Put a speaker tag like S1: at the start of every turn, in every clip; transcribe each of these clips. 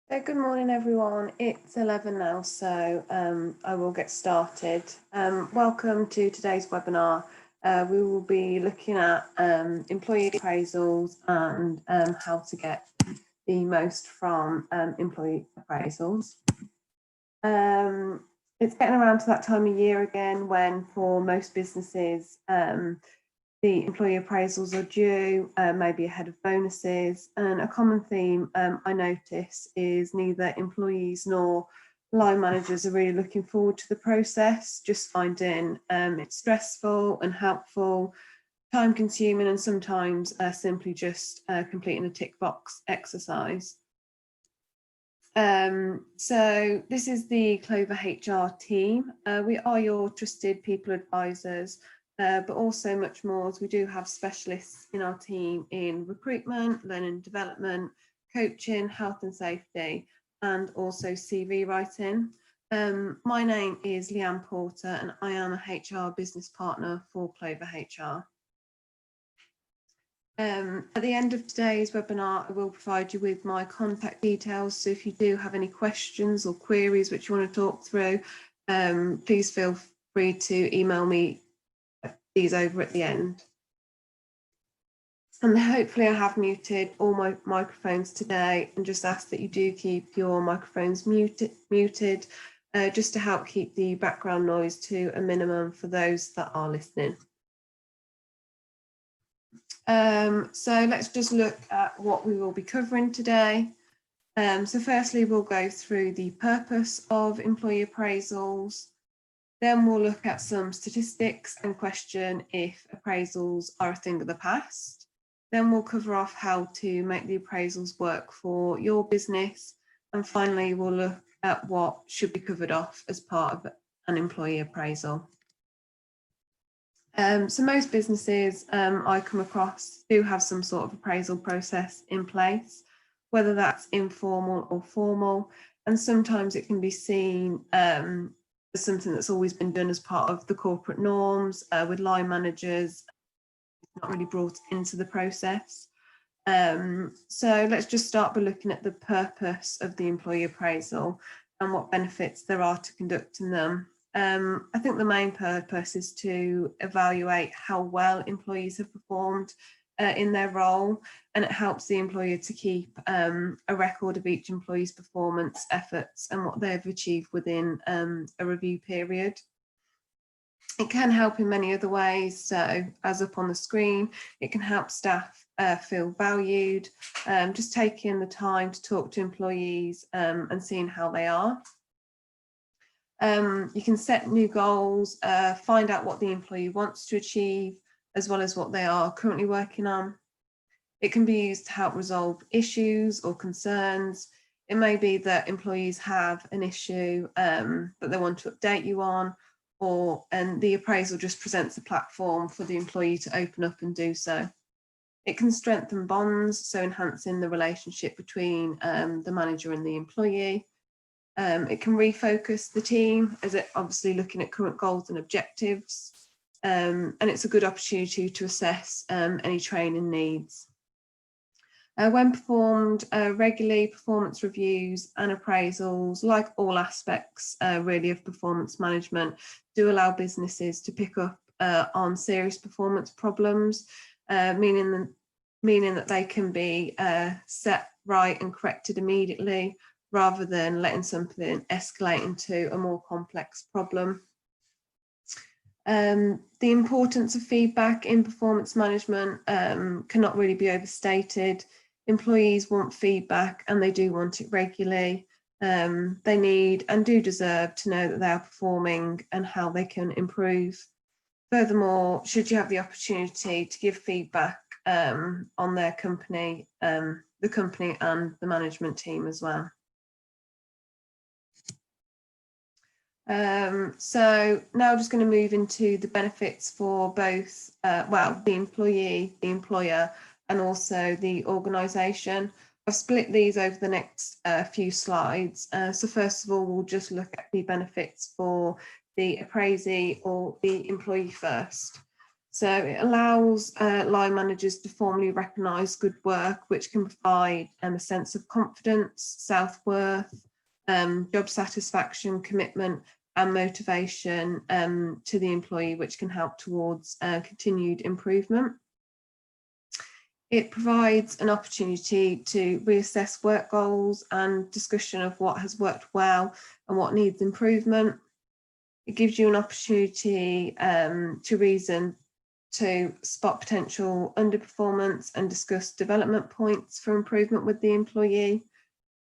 S1: Good morning, everyone. It's 11 now, so I will get started. Welcome to today's webinar. We will be looking at employee appraisals and how to get the most from employee appraisals. It's getting around to that time of year again when for most businesses the employee appraisals are due, maybe ahead of bonuses. And a common theme I notice is neither employees nor line managers are really looking forward to the process, just finding it's stressful and helpful, time consuming, and sometimes simply just completing a tick box exercise. So this is the Clover HR team. We are your trusted people advisors, but also much more, as we do have specialists in our team in recruitment, learning and development, coaching, health and safety, and also CV writing. My name is Leanne Porter and I am a HR business partner for Clover HR. At the end of today's webinar, I will provide you with my contact details. So if you do have any questions or queries which you want to talk through, please feel free to email me these over at the end. And hopefully I have muted all my microphones today, and just ask that you do keep your microphones muted just to help keep the background noise to a minimum for those that are listening. So let's just look at what we will be covering today. So firstly, we'll go through the purpose of employee appraisals. Then we'll look at some statistics and question if appraisals are a thing of the past. Then we'll cover off how to make the appraisals work for your business. And finally, we'll look at what should be covered off as part of an employee appraisal. So most businesses I come across do have some sort of appraisal process in place, whether that's informal or formal, and sometimes it can be seen as something that's always been done as part of the corporate norms with line managers, not really brought into the process. So let's just start by looking at the purpose of the employee appraisal and what benefits there are to conducting them. I think the main purpose is to evaluate how well employees have performed in their role, and it helps the employer to keep a record of each employee's performance, efforts, and what they've achieved within a review period. It can help in many other ways. So as up on the screen, it can help staff feel valued, just taking the time to talk to employees and seeing how they are. You can set new goals, find out what the employee wants to achieve, as well as what they are currently working on. It can be used to help resolve issues or concerns. It may be that employees have an issue that they want to update you on, and the appraisal just presents a platform for the employee to open up and do so. It can strengthen bonds, so enhancing the relationship between the manager and the employee. It can refocus the team, as it obviously looking at current goals and objectives, and it's a good opportunity to assess any training needs. When performed regularly, performance reviews and appraisals, like all aspects really of performance management, do allow businesses to pick up on serious performance problems, meaning that they can be set right and corrected immediately, rather than letting something escalate into a more complex problem. The importance of feedback in performance management cannot really be overstated. Employees want feedback, and they do want it regularly. They need and do deserve to know that they are performing and how they can improve. Furthermore, should you have the opportunity to give feedback on their company, the company and the management team as well. So now I'm just going to move into the benefits for both, the employee, the employer, and also the organisation. I've split these over the next few slides. So first of all, we'll just look at the benefits for the appraisee or the employee first. So it allows line managers to formally recognise good work, which can provide a sense of confidence, self-worth, job satisfaction, commitment and motivation to the employee, which can help towards continued improvement. It provides an opportunity to reassess work goals and discussion of what has worked well and what needs improvement. It gives you an opportunity to reason to spot potential underperformance and discuss development points for improvement with the employee.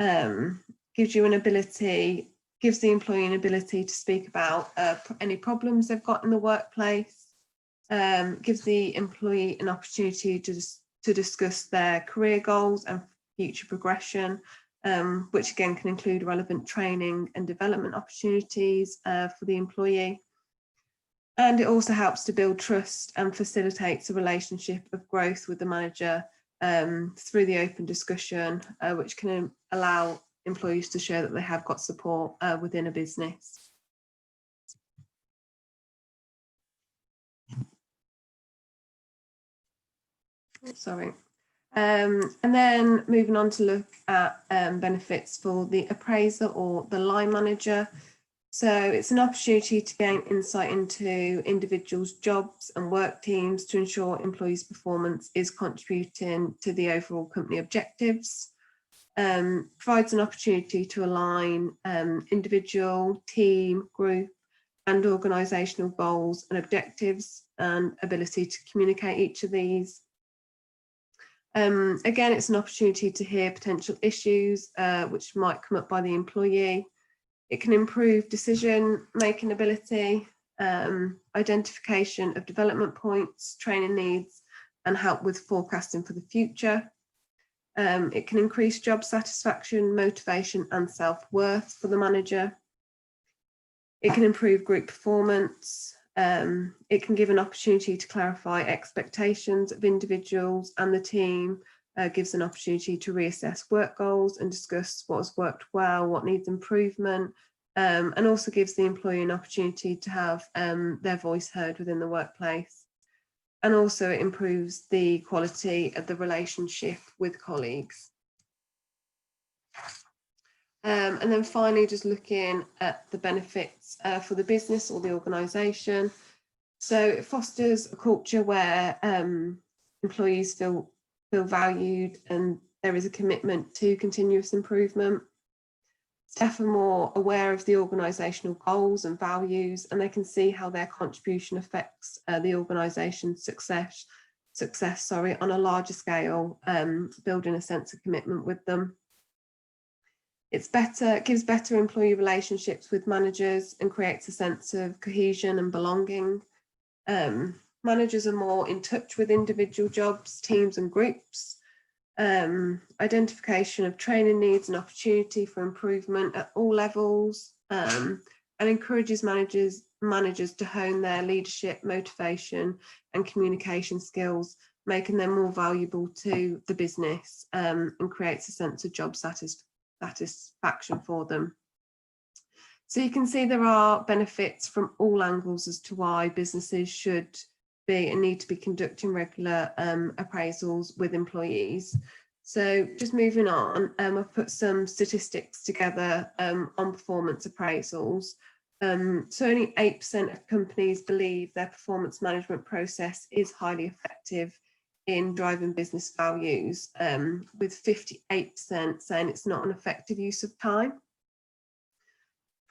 S1: Gives the employee an ability to speak about any problems they've got in the workplace. Gives the employee an opportunity to discuss their career goals and future progression, which again can include relevant training and development opportunities for the employee. And it also helps to build trust and facilitates a relationship of growth with the manager through the open discussion, which can allow employees to show that they have got support within a business. Sorry. And then moving on to look at benefits for the appraiser or the line manager. So it's an opportunity to gain insight into individuals' jobs and work teams to ensure employees' performance is contributing to the overall company objectives. Provides an opportunity to align individual, team, group and organisational goals and objectives and ability to communicate each of these. Again, it's an opportunity to hear potential issues which might come up by the employee. It can improve decision-making ability, identification of development points, training needs, and help with forecasting for the future. It can increase job satisfaction, motivation, and self-worth for the manager. It can improve group performance. It can give an opportunity to clarify expectations of individuals and the team. Gives an opportunity to reassess work goals and discuss what has worked well, what needs improvement, and also gives the employee an opportunity to have their voice heard within the workplace. And also it improves the quality of the relationship with colleagues. And then finally, just looking at the benefits for the business or the organisation. So it fosters a culture where employees feel valued and there is a commitment to continuous improvement. Staff are more aware of the organisational goals and values, and they can see how their contribution affects the organisation's success on a larger scale, building a sense of commitment with them. It gives better employee relationships with managers and creates a sense of cohesion and belonging. Managers are more in touch with individual jobs, teams and groups. Identification of training needs and opportunity for improvement at all levels, and encourages managers to hone their leadership, motivation and communication skills, making them more valuable to the business, and creates a sense of job satisfaction for them. So you can see there are benefits from all angles as to why businesses should be and need to be conducting regular appraisals with employees. So just moving on, I've put some statistics together on performance appraisals. So only 8% of companies believe their performance management process is highly effective in driving business values, with 58% saying it's not an effective use of time.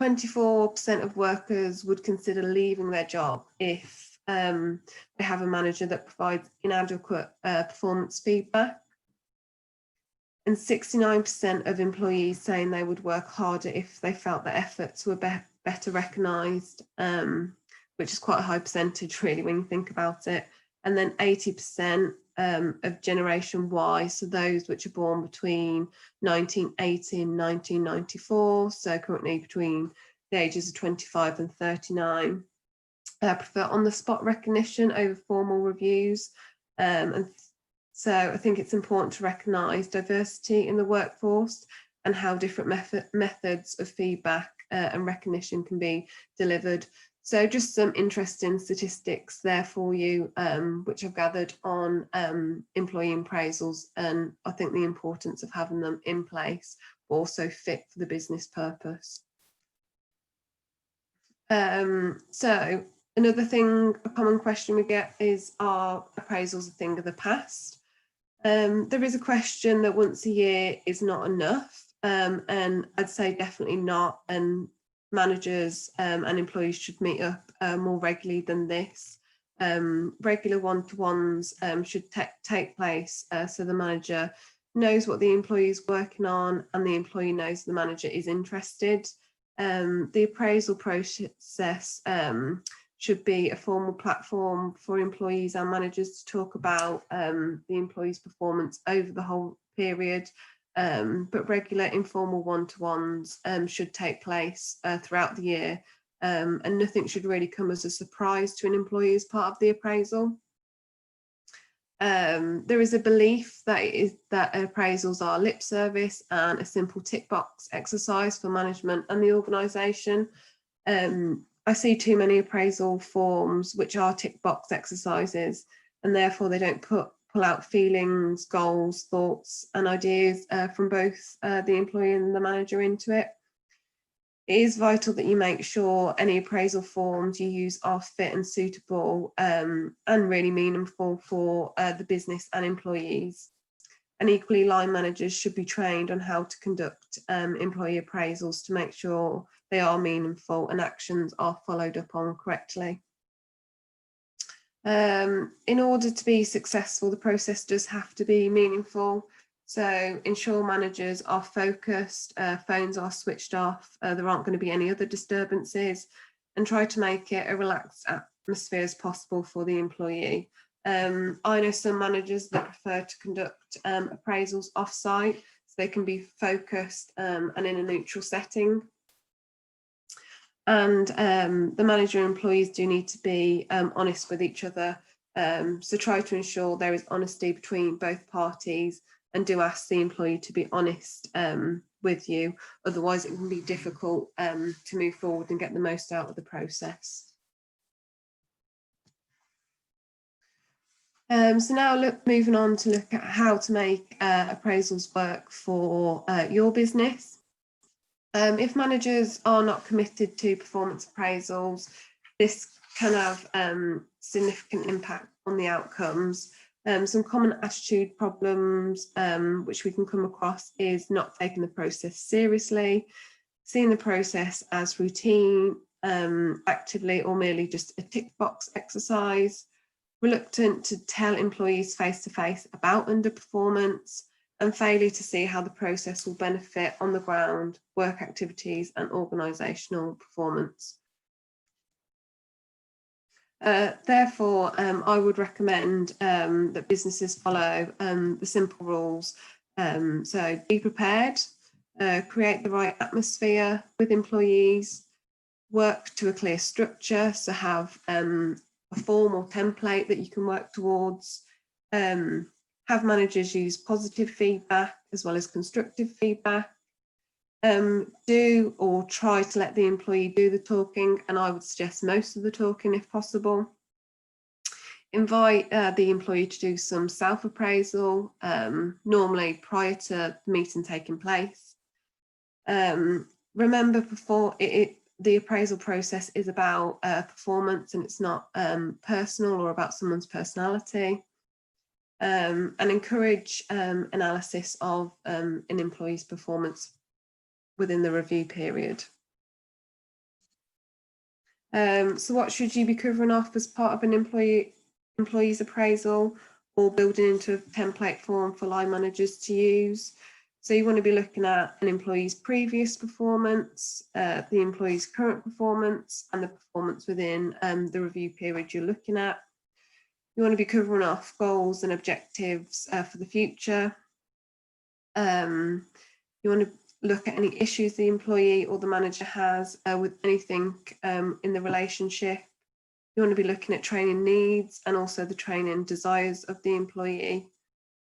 S1: 24% of workers would consider leaving their job if they have a manager that provides inadequate performance feedback. And 69% of employees saying they would work harder if they felt their efforts were better recognised, which is quite a high percentage really when you think about it. And then 80% of Generation Y, so those which are born between 1980 and 1994, so currently between the ages of 25 and 39, prefer on-the-spot recognition over formal reviews. And so I think it's important to recognise diversity in the workforce and how different methods of feedback and recognition can be delivered. So just some interesting statistics there for you, which I've gathered on employee appraisals, and I think the importance of having them in place, but also fit for the business purpose. So another thing, a common question we get is, are appraisals a thing of the past? There is a question that once a year is not enough, and I'd say definitely not, and managers and employees should meet up more regularly than this. Regular one-to-ones should take place so the manager knows what the employee is working on and the employee knows the manager is interested. The appraisal process should be a formal platform for employees and managers to talk about the employee's performance over the whole period, but regular informal one-to-ones should take place throughout the year, and nothing should really come as a surprise to an employee as part of the appraisal. There is a belief that appraisals are lip service and a simple tick box exercise for management and the organisation. I see too many appraisal forms which are tick box exercises, and therefore they don't pull out feelings, goals, thoughts and ideas from both the employee and the manager into it. It is vital that you make sure any appraisal forms you use are fit and suitable and really meaningful for the business and employees. And equally, line managers should be trained on how to conduct employee appraisals to make sure they are meaningful and actions are followed up on correctly. In order to be successful, the process does have to be meaningful. So ensure managers are focused, phones are switched off, there aren't going to be any other disturbances, and try to make it a relaxed atmosphere as possible for the employee. I know some managers that prefer to conduct appraisals off-site so they can be focused and in a neutral setting. And the manager and employees do need to be honest with each other. So try to ensure there is honesty between both parties, and do ask the employee to be honest with you. Otherwise, it can be difficult to move forward and get the most out of the process. So now moving on to look at how to make appraisals work for your business. If managers are not committed to performance appraisals, this can have significant impact on the outcomes. Some common attitude problems which we can come across is not taking the process seriously, seeing the process as routine, actively or merely just a tick box exercise, reluctant to tell employees face-to-face about underperformance, and failure to see how the process will benefit on the ground, work activities and organisational performance. Therefore, I would recommend that businesses follow the simple rules. So be prepared, create the right atmosphere with employees, work to a clear structure, so have a form or template that you can work towards, have managers use positive feedback as well as constructive feedback, do or try to let the employee do the talking, and I would suggest most of the talking if possible. Invite the employee to do some self-appraisal, normally prior to the meeting taking place. Remember, before the appraisal process is about performance, and it's not personal or about someone's personality. And encourage analysis of an employee's performance within the review period. So what should you be covering off as part of an employee's appraisal, or building into a template form for line managers to use? So you want to be looking at an employee's previous performance, the employee's current performance, and the performance within the review period you're looking at. You want to be covering off goals and objectives for the future. You want to look at any issues the employee or the manager has with anything in the relationship. You want to be looking at training needs and also the training desires of the employee.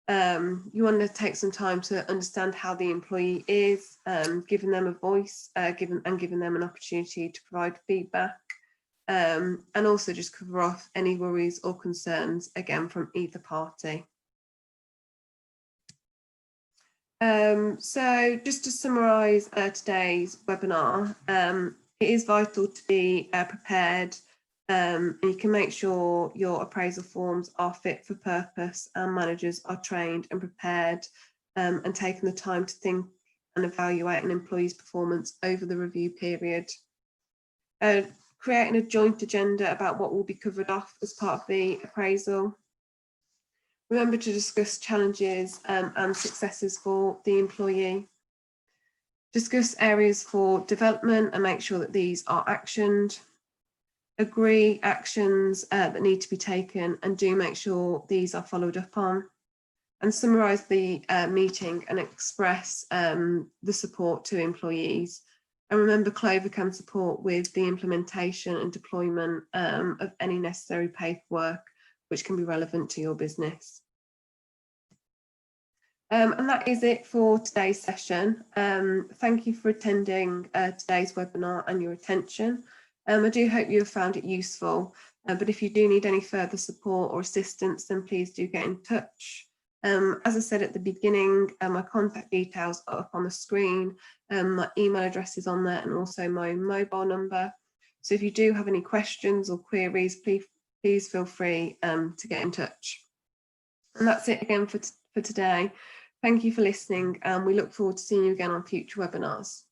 S1: You want to take some time to understand how the employee is, giving them a voice, giving them an opportunity to provide feedback. and also just cover off any worries or concerns, again, from either party. So just to summarise today's webinar, it is vital to be prepared, and you can make sure your appraisal forms are fit for purpose and managers are trained and prepared and taking the time to think and evaluate an employee's performance over the review period. Creating a joint agenda about what will be covered off as part of the appraisal. Remember to discuss challenges and successes for the employee. Discuss areas for development and make sure that these are actioned. Agree actions that need to be taken and do make sure these are followed up on. And summarise the meeting and express the support to employees. And remember, Clover can support with the implementation and deployment of any necessary paperwork which can be relevant to your business. And that is it for today's session. Thank you for attending today's webinar and your attention. I do hope you have found it useful, but if you do need any further support or assistance, then please do get in touch. As I said at the beginning, my contact details are up on the screen, my email address is on there, and also my mobile number. So if you do have any questions or queries, please feel free to get in touch. And that's it again for today. Thank you for listening, and we look forward to seeing you again on future webinars.